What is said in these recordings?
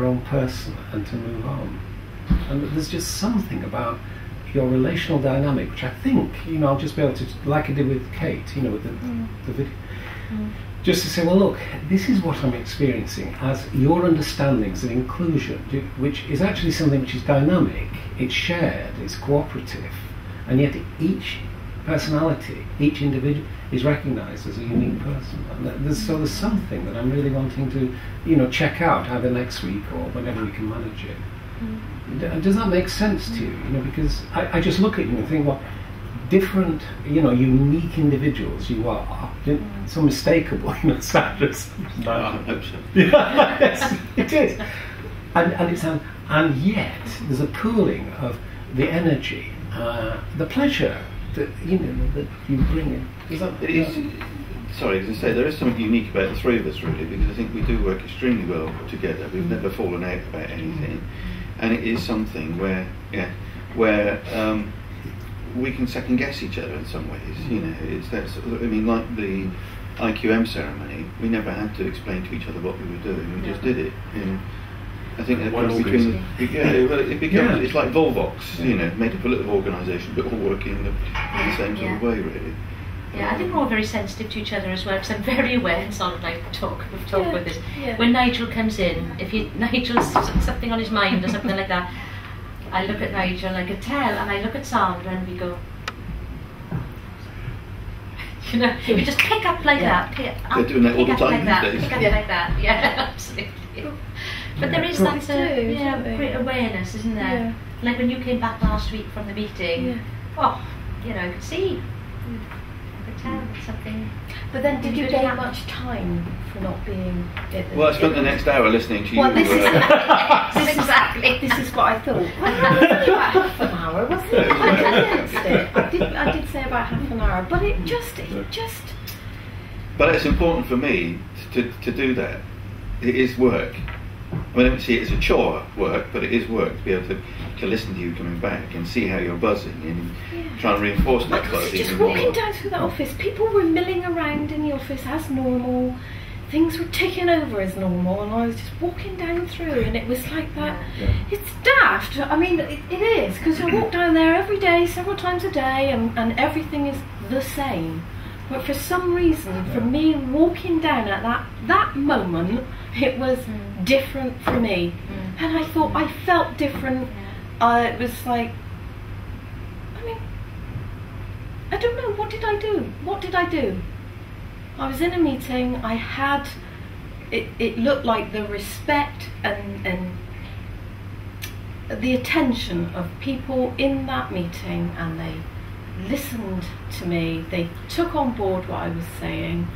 their own person and to move on. And there's just something about your relational dynamic, which I think, I'll just be able to, like I did with Kate, with the video, just to say, well, look, this is what I'm experiencing as your understandings of inclusion, which is actually something which is dynamic, it's shared, it's cooperative, and yet each personality, each individual is recognised as a unique person. And there's something that I'm really wanting to, check out either next week or whenever we can manage it. Does that make sense to you? Because I just look at you and think, well, different, unique individuals you are. It's unmistakable, Sandra's. I hope so. Yeah, yes, it is. And yet there's a pooling of the energy, the pleasure that that you bring in. Sorry, as I say, there is something unique about the three of us, really, because I think we do work extremely well together. We've never fallen out about anything, and it is something where we can second guess each other in some ways. It's that sort of, like the IQM ceremony, we never had to explain to each other what we were doing. We just did it. I think that comes between. It becomes. It's like Volvox, made up a little organisation, but all working in the same sort of way, really. Yeah, I think we're all very sensitive to each other as well, because I'm very aware, and sort of like we've talked about this. When Nigel comes in, if Nigel's something on his mind or something like that, I look at Nigel, I could tell, and I look at Sandra, and we go, we just pick up like that. They're doing that all the time these days. Pick up like that, yeah, absolutely. But there is that great awareness, isn't there? Yeah. Like when you came back last week from the meeting, I could see. Something. But then, did you gain much time for not being? Well, I spent the next hour listening to you. Well, this is what I thought. Well, about half an hour, wasn't it? I condensed it. I did say about half an hour, but it just. But it's important for me to do that. It is work. I don't see it as a chore work, but it is work to be able to listen to you coming back and see how you're buzzing and trying to reinforce that buzz. Just walking down through the office, people were milling around in the office as normal, things were taking over as normal, and I was just walking down through, and it was like that. It's daft. I mean, it is, because I walk down there every day, several times a day, and everything is the same. But for some reason, for me, walking down at that moment, it was different for me. And I thought I felt different. It was like, I don't know, what did I do? I was in a meeting, I had, it looked like the respect and the attention of people in that meeting, and they listened to me, they took on board what I was saying.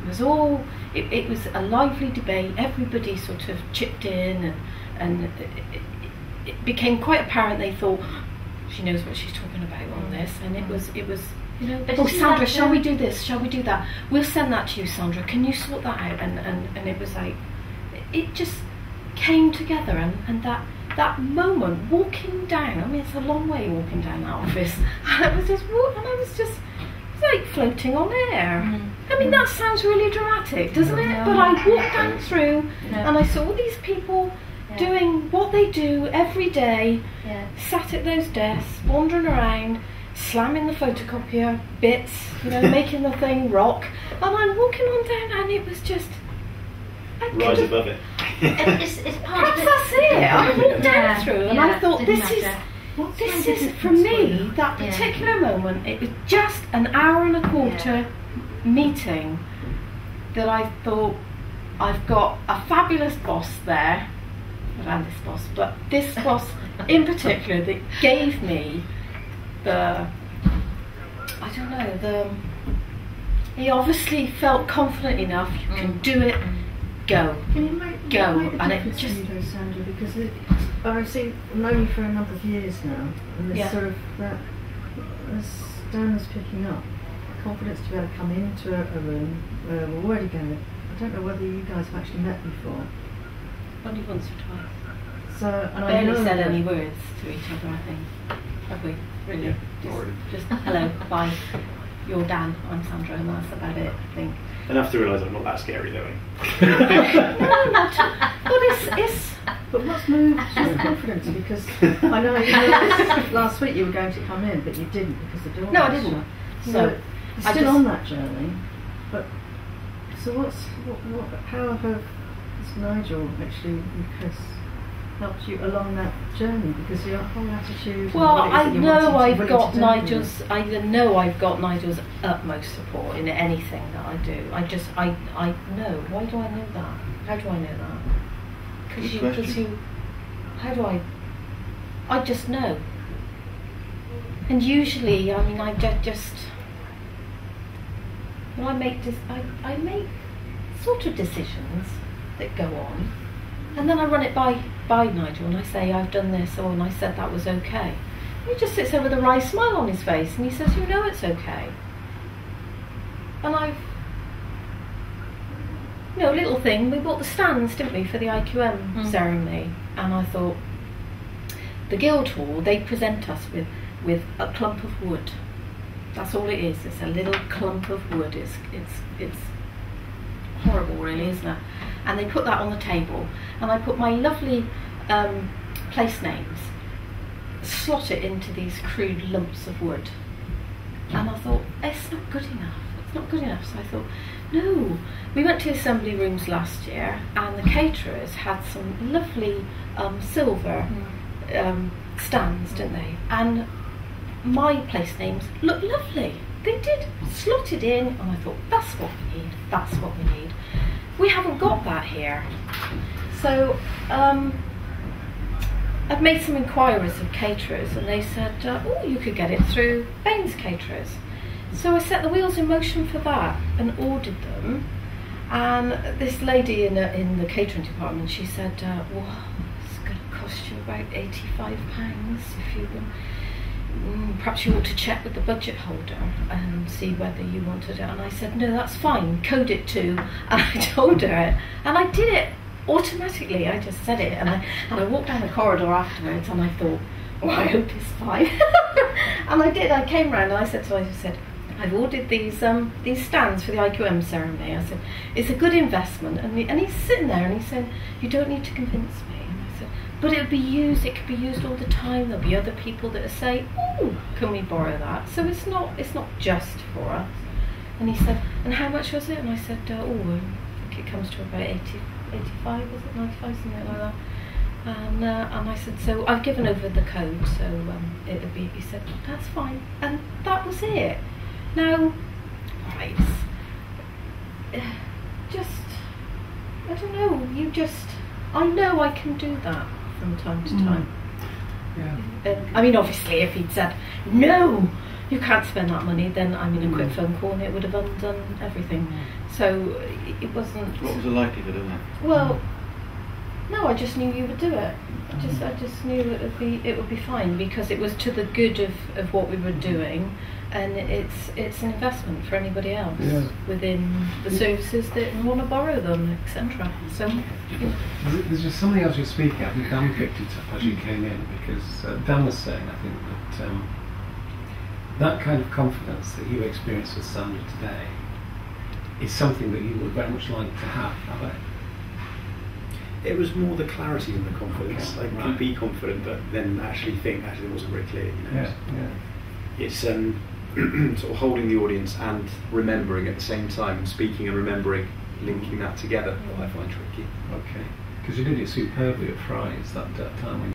It was all, it was a lively debate, everybody sort of chipped in, and it became quite apparent they thought, she knows what she's talking about on this, and it was oh, Sandra, shall we do this, shall we do that, we'll send that to you, Sandra, can you sort that out, and it was like, it just came together, and that moment, walking down, it's a long way walking down that office, and I was just like floating on air. That sounds really dramatic, doesn't it? But I walked down through and I saw all these people doing what they do every day, sat at those desks, wandering around, slamming the photocopier bits, making the thing rock, and I'm walking on down, and it was just rise above it. It's part perhaps that's it. I walked down through and I thought, this is for me, that particular moment, it was just an hour and a quarter meeting that I thought, I've got a fabulous boss there, not this boss, but this boss in particular, that gave me he obviously felt confident enough, you can do it, go. Can you make and it just Sandra, because I've known you for a number of years now, and there's sort of that, as Dan was picking up, confidence to be able to come into a room where we're already going. I don't know whether you guys have actually met before. Only once or twice. So, and barely I said any words to each other, I think. Have we? Really? Just hello, bye. You're Dan, I'm Sandra, and that's about it, I think. Enough to realise I'm not that scary, though. No, not. But what's moved your confidence? Because I know last week you were going to come in, but you didn't because the door. No, I was didn't. shut. So So you're I still just- on that journey. But so how has Nigel actually helped you along that journey? Because your whole attitude. and Well, what it is I that you're know wanting I've to got do. Nigel's utmost support in anything that I do. I know. Why do I know that? How do I know that? Good question. How do I just know. And usually, I mean, I just when I make I make sort of decisions that go on, and then I run it by Nigel and I say I've done this, and I said that was okay. He just sits there with a wry smile on his face and he says, you know it's okay. And little thing, we bought the stands, didn't we, for the IQM ceremony, and I thought, the Guildhall, they present us with a clump of wood. That's all it is. It's a little clump of wood. It's horrible, really, isn't it? And they put that on the table, and I put my lovely place names, slot it into these crude lumps of wood, and I thought, it's not good enough. It's not good enough. So I thought, no. We went to assembly rooms last year, and the caterers had some lovely silver stands, didn't they? And my place names looked lovely. They did, slotted in, and I thought, that's what we need. That's what we need. We haven't got that here. So I've made some inquiries of caterers, and they said, oh, you could get it through Baines Caterers. So I set the wheels in motion for that and ordered them. And this lady in the catering department, she said, well, it's going to cost you about £85 if you perhaps you ought to check with the budget holder and see whether you wanted it. And I said, no, that's fine, code it to. And I told her it, and I did it automatically. I just said it, and I walked down the corridor afterwards, and I thought, oh, I hope it's fine. And I did. I came round and I said to her, I said, I've ordered these stands for the IQM ceremony. I said, it's a good investment. And he's sitting there and he said, you don't need to convince me. And I said, but it could be used all the time. There'll be other people that will say, oh, can we borrow that? So it's not just for us. And he said, and how much was it? And I said, I think it comes to about 85, is it 95, something like that. And I said, so I've given over the code, so it'll be. He said, that's fine, and that was it. Now, right, I don't know. I know I can do that from time to time. Yeah. I mean, obviously, if he'd said no, you can't spend that money, then I mean, a quick phone call and it would have undone everything. So it wasn't. What was the likelihood of that? Well, no, I just knew you would do it. I just knew it would be fine, because it was to the good of what we were doing, and it's an investment for anybody else within the services that want to borrow them, etc. So there's just something else you're speaking. I think Dan picked it up as you came in, because Dan was saying, I think that that kind of confidence that you experience with Sandra today is something that you would very much like to have. It was more the clarity and the confidence. Okay, I could be confident, but then actually think it wasn't very clear. It's sort of holding the audience and remembering at the same time, speaking and remembering, linking that together. I find tricky. Okay, because you did it superbly at Fry's that time when